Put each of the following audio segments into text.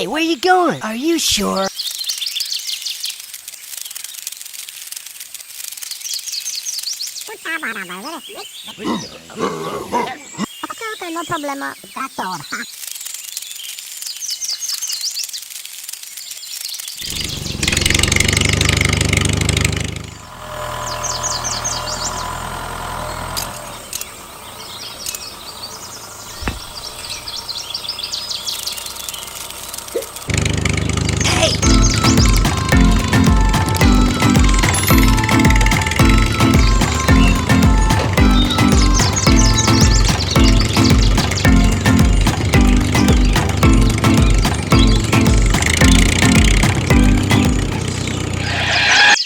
Hey, where you going? Are you sure? Okay, no problema. Tractor. Hey!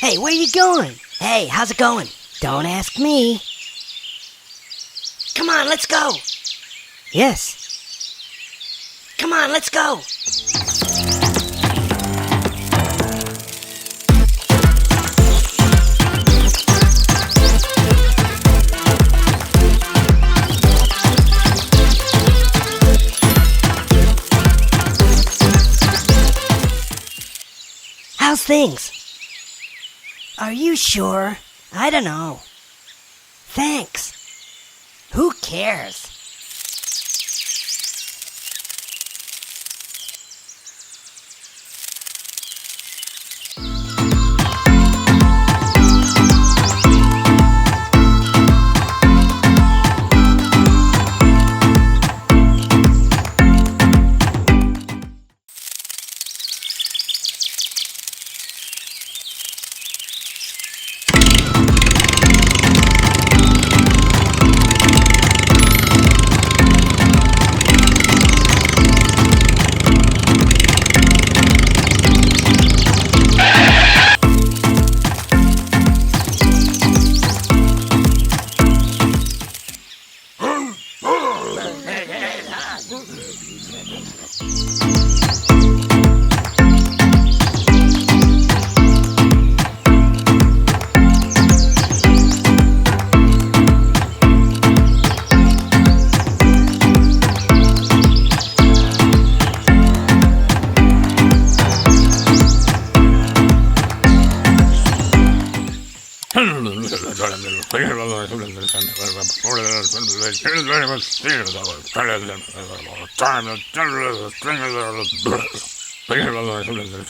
Hey, where you going? Hey, how's it going? Don't ask me. Come on, let's go. Yes. Come on, let's go. How's things? Are you sure? I don't know. Thanks. Who cares?